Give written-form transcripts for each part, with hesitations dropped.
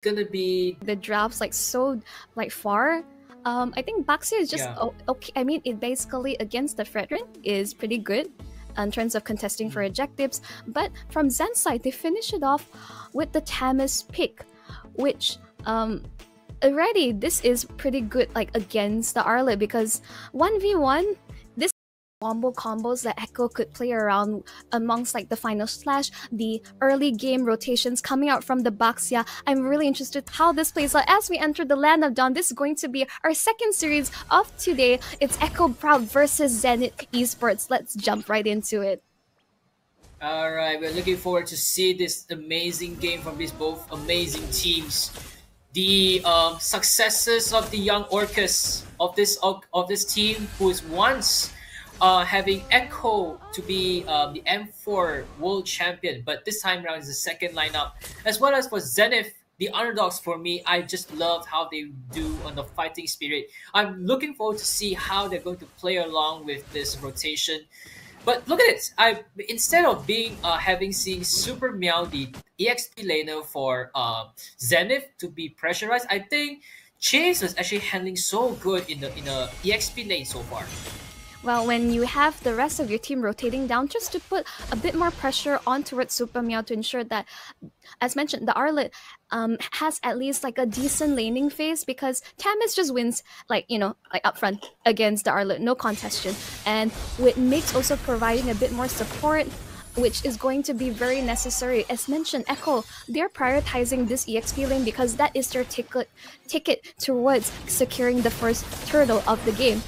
gonna be the drafts like so like far. I think Baxia is just okay. I mean, it basically against the Fredrin is pretty good in terms of contesting for objectives. But from Zen's side, they finish it off with the Tamis pick, which already this is pretty good like against the Arlet, because 1v1 this combo combos that Echo could play around amongst like the final slash, the early game rotations coming out from the Baxia. I'm really interested how this plays out as we enter the Land of Dawn. This is going to be our second series of today. It's Echo Proud versus Zenith Esports. Let's jump right into it. all right. We're looking forward to see this amazing game from these both amazing teams. The successes of the young Orcus of this team, who is once having Echo to be the M4 world champion, but this time around is the second lineup. As well as for Zenith, the underdogs for me, I just loved how they do on the fighting spirit. I'm looking forward to see how they're going to play along with this rotation. But look at it! Instead of being having seen Super Meow, the EXP laner for Zenith, to be pressurized, I think Chase was actually handling so good in the EXP lane so far. Well, when you have the rest of your team rotating down, just to put a bit more pressure on towards Super Meow to ensure that, as mentioned, the Arlet has at least like a decent laning phase, because Tamis just wins like, you know, like up front against the Arlet, no contestation. And with Mix also providing a bit more support, which is going to be very necessary. As mentioned, Echo, they're prioritizing this EXP lane because that is their ticket towards securing the first turtle of the game.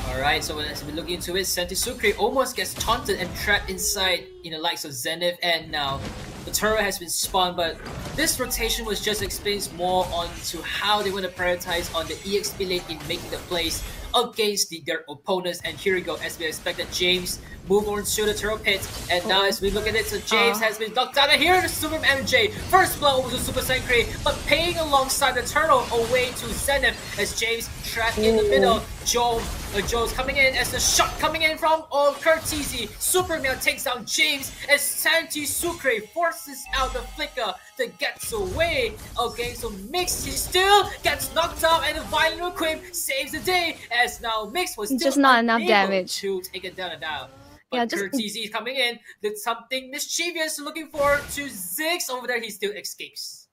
Alright, so as we look into it, Sentisukri almost gets taunted and trapped inside in the likes of Zenith, and now the turret has been spawned, but this rotation was just explains more onto how they want to prioritize on the EXP lane in making the plays against their opponents. And here we go, as we expected, James move on to the turret pit, and now as we look at it, so James has been knocked down, and here is Super MJ, first blow over to Super Sankri, but paying alongside the turtle away to Zenith as James trapped in the middle. Joe's coming in as the shot coming in from Curtizi. Super Meow takes down James as Sentisukri forces out the flicker that gets away. Okay, so Mix, he still gets knocked out, and the Violent Equip saves the day, as now Mix was still just not enough damage to take it down and down. But Curtizi is coming in, did something mischievous, looking forward to Ziggs over there, he still escapes.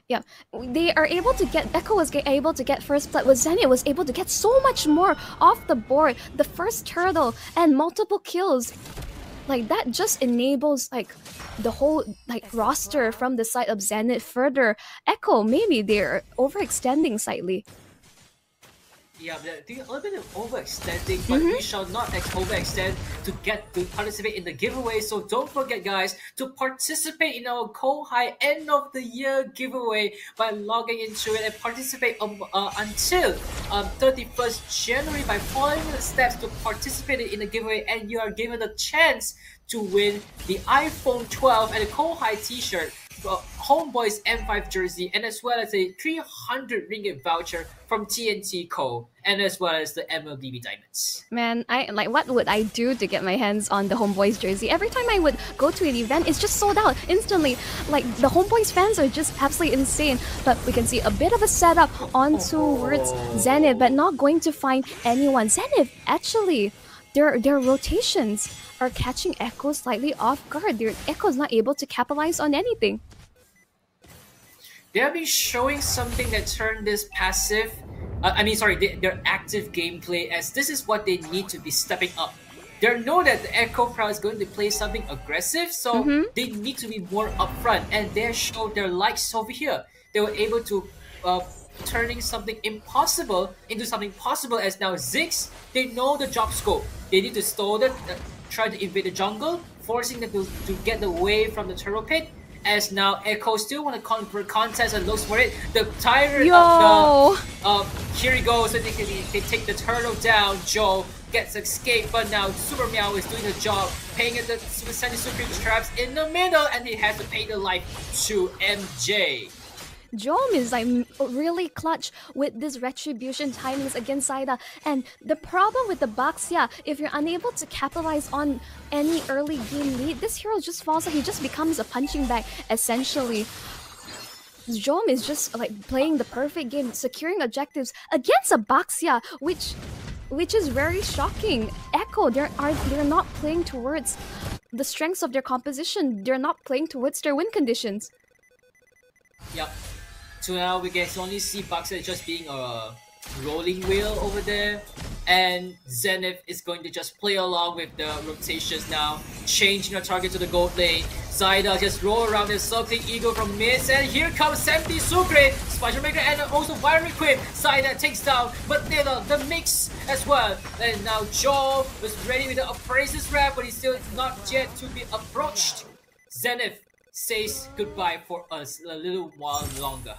Yeah, they are able to get, Echo was able to get first blood, with Zenith was able to get so much more off the board. The first turtle and multiple kills. Like, that just enables like the whole like roster from the side of Zenith further. Echo, maybe they're overextending slightly. Yeah, they're doing a little bit of overextending, but we shall not overextend to get to participate in the giveaway. So don't forget, guys, to participate in our KOHAI end of the year giveaway by logging into it and participate until 31st January by following the steps to participate in the giveaway, and you are given a chance to win the iPhone 12 and a KOHAI t-shirt, Homeboy's M5 jersey, and as well as a 300 ringgit voucher from TNT Co, and as well as the MLBB diamonds. Man, I like, what would I do to get my hands on the Homeboys jersey? Every time I would go to an event, it's just sold out instantly. Like, the Homeboys fans are just absolutely insane. But we can see a bit of a setup on towards Zenith, but not going to find anyone. Zenith, actually, their rotations are catching Echo slightly off guard. Echo's not able to capitalize on anything. They have been showing something that turned this passive, their active gameplay, as this is what they need to be stepping up. They know that the Echo Proud is going to play something aggressive, so they need to be more upfront, and they showed their likes over here. They were able to turning something impossible into something possible, as now Ziggs, they know the job scope. They need to stall them, try to invade the jungle, forcing them to get away from the turtle pit, as now Echo still want to convert contest and looks for it. The tyrant here he goes, so they take the turtle down. Joe gets escaped, but now Super Meow is doing the job, paying at the Super Sentisukri traps in the middle, and he has to pay the life to MJ. Jom is like really clutch with this retribution timings against Zaida, and the problem with the Baxia, if you're unable to capitalize on any early game lead, this hero just falls, he just becomes a punching bag essentially. Jom is just like playing the perfect game, securing objectives against a Baxia, which is very shocking. Echo, they're not playing towards the strengths of their composition. They're not playing towards their win conditions. Yep. So now we can only see Baxia just being a rolling wheel over there, and Zenith is going to just play along with the rotations now, changing our target to the gold lane. Zaida just roll around the circling eagle from mid, and here comes Senti Sucre, Spider Maker, and also Fire Equip. Zaida takes down Matilda, the mix as well. And now Joe was ready with the Appraiser's Wrap, but he's still not yet to be approached. Zenith says goodbye for us a little while longer.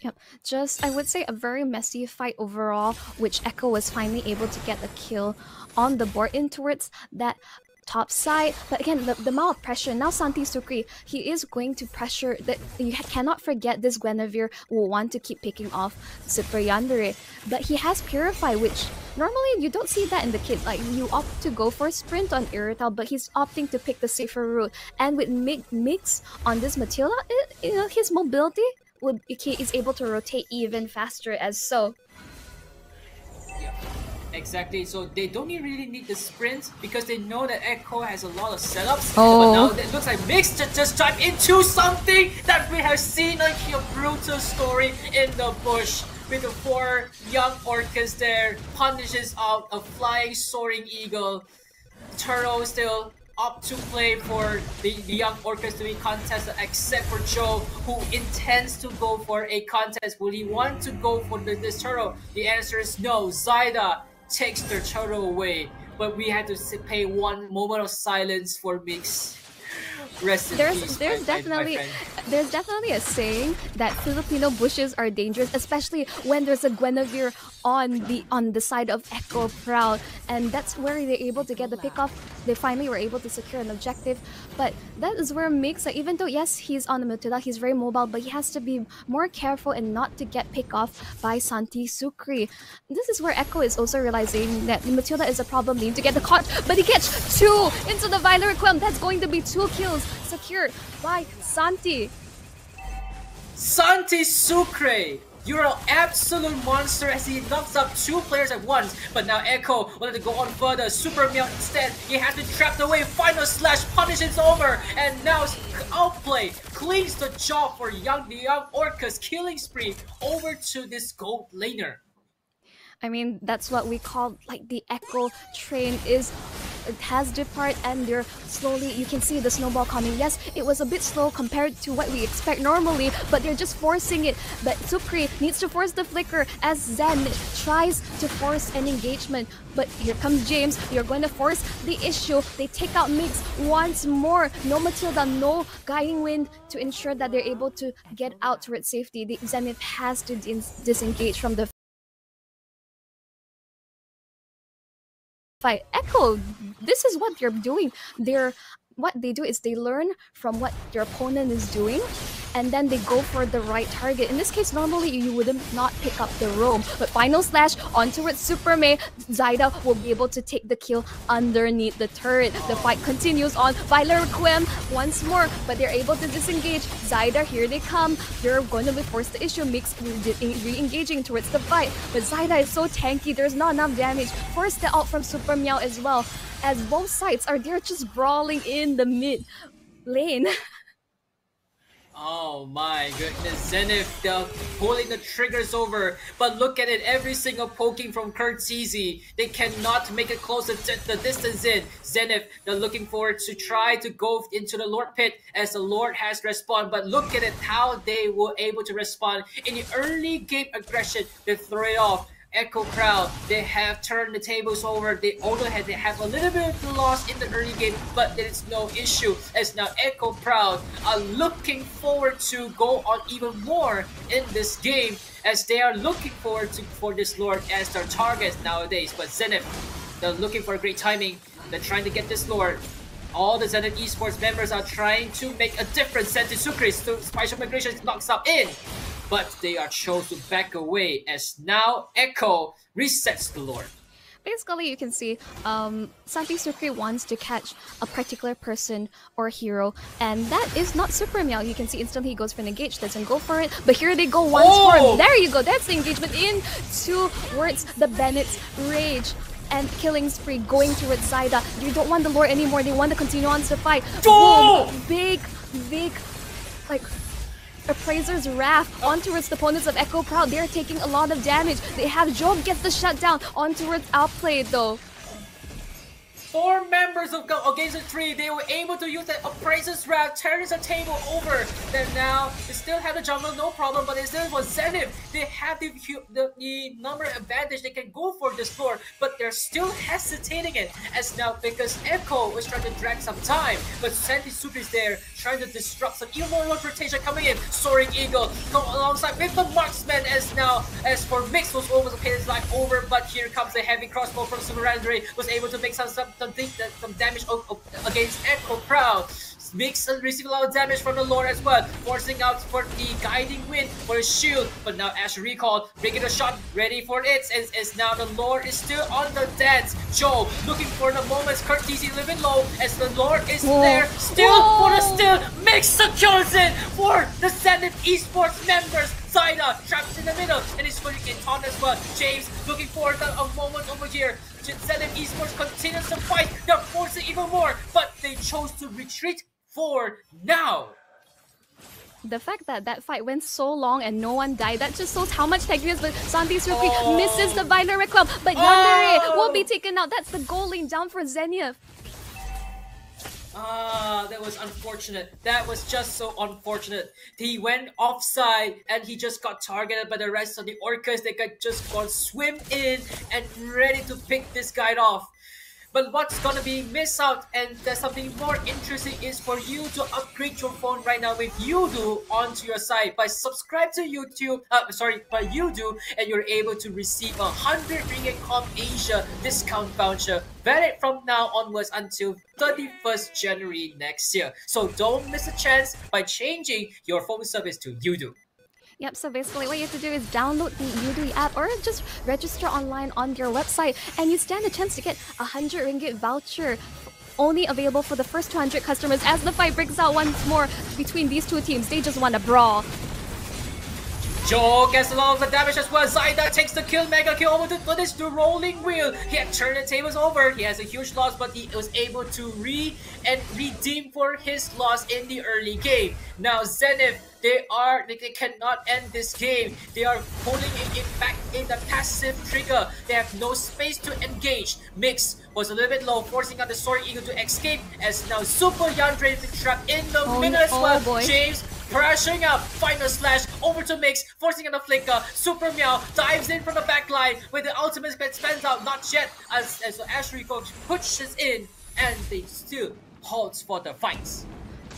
Yep, just I would say a very messy fight overall, which Echo was finally able to get a kill on the board in towards that top side. But again, the amount of pressure, now Santi Sucre, he is going to pressure, that you cannot forget this Guinevere will want to keep picking off Super Yandere. But he has Purify, which normally you don't see that in the kit. Like, you opt to go for Sprint on Irrital, but he's opting to pick the safer route. And with Mix on this Matilda, his mobility, he is able to rotate even faster as so. Yeah, exactly. So they don't really need the sprint because they know that Echo has a lot of setups. But now it looks like Mix just jumped into something that we have seen, like a brutal story in the bush. With the 4 young orcas there, punishes out a flying soaring eagle. Turtle still opt to play for the young orcas to be contested, except for Joe, who intends to go for a contest. Will he want to go for this turtle? The answer is no. Zaida takes their turtle away, but we had to pay one moment of silence for Mix. Rest in peace, there's definitely a saying that Filipino bushes are dangerous, especially when there's a Guinevere on the side of echoproud, and that's where they're able to get the pick off. They finally were able to secure an objective, but that is where Mix, like, even though yes he's on the Matilda, he's very mobile, but he has to be more careful and not to get picked off by Santi Sucre. This is where Echo is also realizing that Matilda is a problem, need to get the caught, but he gets 2 into the Violet Requiem. That's going to be 2 kills secured by Santi. Santi Sucre! You're an absolute monster as he knocks up 2 players at once. But now Echo wanted to go on further. Super Meow instead, he had to trap away. Final slash, punishes over. And now Outplay cleans the job for the young Orcas, killing spree over to this gold laner. I mean, that's what we call like the Echo train it has depart, and they're slowly, you can see the snowball coming. Yes, it was a bit slow compared to what we expect normally, but they're just forcing it. But Sucre needs to force the flicker as Zen tries to force an engagement. But here comes James, you're going to force the issue. They take out Mix once more. No Matilda, no Guiding Wind to ensure that they're able to get out towards safety. The Zenith has to disengage from the fight. Echo, this is what they're doing. What they do is they learn from what their opponent is doing, and then they go for the right target. In this case, normally you would not pick up the roam, but final slash onto it. Super May, Zaida will be able to take the kill underneath the turret. The fight continues on. Violet Requiem once more, but they're able to disengage. Zaida, here they come. They're going to be forced to issue. Mix re-engaging towards the fight, but Zaida is so tanky. There's not enough damage. Forced out from Super Meow as well, as both sides are there just brawling in the mid lane. Oh my goodness, Zenith pulling the triggers over, but look at it, every single poking from Kurtzizi, they cannot make it close the distance in. Zenith, they're looking forward to try to go into the Lord Pit as the Lord has respawned, but look at it, how they were able to respond in the early game aggression. They throw it off. echoproud, they have turned the tables over. They have a little bit of loss in the early game, but there is no issue as now echoproud are looking forward to go on even more in this game as they are looking forward to for this Lord as their target nowadays. But Zenith, they're looking for a great timing. They're trying to get this Lord. All the Zenith Esports members are trying to make a difference. Senti Sucre, Spatial Migration knocks up in, but they are chosen to back away as now Echo resets the Lord. basically you can see Santi Sucre wants to catch a particular person or hero, and that is not Super Meow. You can see instantly he goes for an engage, doesn't go for it, but here they go once more. There you go, that's the engagement in towards the Bennett's Rage. And killing spree going towards Zaida. You don't want the lore anymore, they want to continue on to fight. Boom! Big, like, Appraiser's Wrath on towards the opponents of echoproud. They're taking a lot of damage. They have Job gets the shutdown on towards Outplayed though. 4 members of Games of 3, they were able to use that Appraiser's Wrath, turning the table over. Then now, they still have the jungle, no problem, but instead for Zenith, they have the number advantage, they can go for this floor, but they're still hesitating it, as now, because Echo was trying to drag some time, but Santi Sucre is there, trying to disrupt some even more rotation coming in. Soaring Eagle, go alongside with the Marksman, as for Mix was almost paid his life over, but here comes the heavy crossbow from Sumerandre, was able to make some damage against echoproud. Mix receiving a lot of damage from the Lord as well, forcing out for the guiding wind for his shield, but now Ash recall, making a shot, ready for it, as now the Lord is still on the dance. Joe looking for the moments, Curtis is living low, as the Lord is there, still for the steal, Mix secures it for the Zenith Esports members. Zaida trapped in the middle, and he's putting in on as well. James looking for a moment over here. Zenith Esports continues to fight, they're forcing even more, but they chose to retreat for now. The fact that that fight went so long and no one died, that just shows how much tech is, but Santi Sucre misses the binary club, but Yandere will be taken out. That's the goal lane down for Zenith. That was unfortunate. That was just so unfortunate. He went offside and he just got targeted by the rest of the Orcas. They could just gone swim in and ready to pick this guy off. But what's gonna be missed out, and there's something more interesting, is for you to upgrade your phone right now with Udo onto your site by subscribe to YouTube, by Udo, and you're able to receive a 100 Ringgit Comp Asia discount voucher valid from now onwards until 31st January next year. So don't miss a chance by changing your phone service to Udo. Yep, so basically what you have to do is download the Udui app or just register online on your website, and you stand a chance to get a 100 Ringgit voucher, only available for the first 200 customers, as the fight breaks out once more between these two teams. They just want a brawl. Joe gets a lot of the damage as well. Zaida takes the kill, mega kill over to this rolling wheel. He had turned the tables over. He has a huge loss, but he was able to redeem for his loss in the early game. Now Zenith, they cannot end this game. They are holding it back in the passive trigger. They have no space to engage. Mix was a little bit low, forcing out the Soaring Eagle to escape, as now Super Yandere is trapped in the middle as well. Boy. James crashing up, final slash over to Mix, forcing out the flicker. Super Meow dives in from the back line with the ultimate spins out, not yet, as Ashley pushes in, and they still halts for the fights.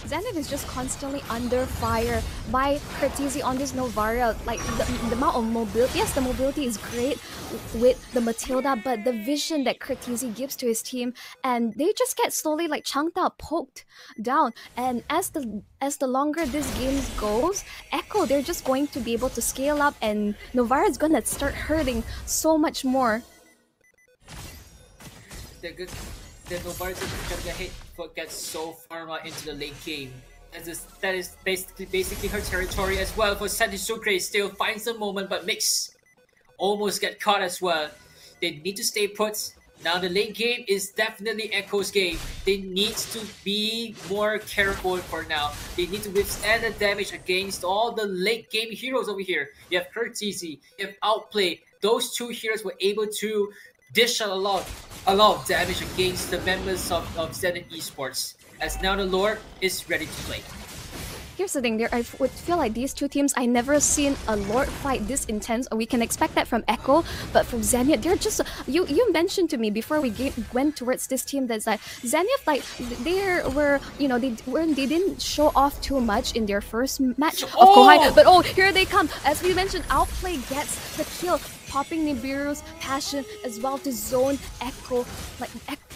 Zenith is just constantly under fire by Curtisi on this Novaria. Like, the amount of mobility, yes, the mobility is great with the Matilda, but the vision that Curtisi gives to his team, and they just get slowly like chunked out, poked down. And as the longer this game goes, Echo, they're just going to be able to scale up, and Novaria is gonna start hurting so much more. The Novaria is gonna get so far into the late game. That is basically her territory as well. For Santi Sucre, still finds the moment, but Mix almost get caught as well. They need to stay put. Now the late game is definitely Echo's game. They need to be more careful for now. They need to withstand the damage against all the late game heroes over here. You have Curtisi, you have Outplay. Those two heroes were able to dish out a lot of damage against the members of Zenith Esports, as now the Lord is ready to play. Here's the thing, I would feel like these two teams, I never seen a Lord fight this intense. We can expect that from Echo, but from Zenith, they're just, you mentioned to me before we went towards this team that's like, Zenith, like, they were, you know, they didn't show off too much in their first match of KOHAI, but here they come. As we mentioned, Outplay gets the kill, popping Nibiru's passion as well to zone Echo, like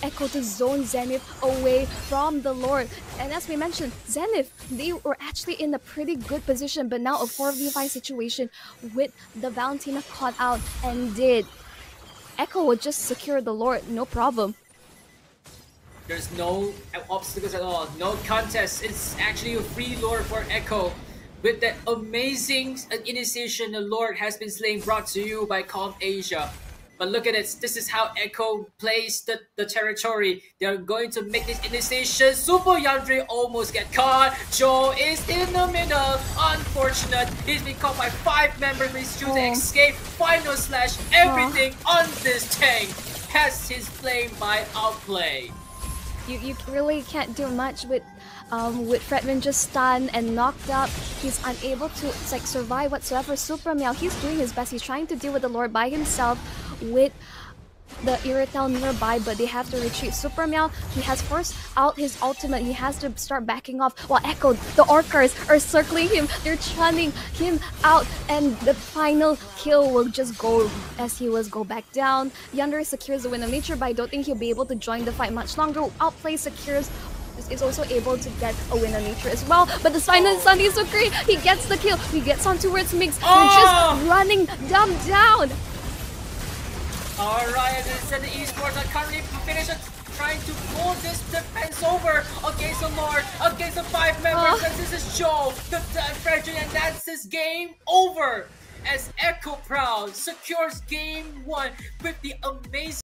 Echo to zone Zenith away from the Lord. And as we mentioned, Zenith, they were actually in a pretty good position, but now a 4v5 situation with the Valentina caught out and did Echo would just secure the Lord, no problem. There's no obstacles at all, no contest. It's actually a free Lord for Echo. With that amazing initiation, the Lord has been slain, brought to you by Calm Asia. But look at it, this is how Echo plays the territory. They're going to make this initiation. Super Yandere almost get caught. Joe is in the middle. Unfortunate. He's been caught by 5 members, but he's trying to escape. Final slash, everything on this tank has his flame by outplay. You really can't do much with Fredman just stunned and knocked up. He's unable to survive whatsoever. Super Meow, he's doing his best. He's trying to deal with the Lord by himself with the Irrital nearby, but they have to retreat. Super Meow, he has forced out his ultimate. He has to start backing off while Echo, the Orcars, are circling him. They're chunning him out, and the final kill will just go as he was go back down. Yandere secures the Wind of Nature, but I don't think he'll be able to join the fight much longer. Outplay secures is also able to get a Wind of Nature as well, but the final Sunny Sukri, he gets the kill. He gets on towards Mix. They're just running them down. Alright, Zenith Esports are currently finished trying to pull this defense over against the Lord, against the 5 members, and this is Joe, the Frederick, and that's his game over as echoproud secures game 1 with the amazing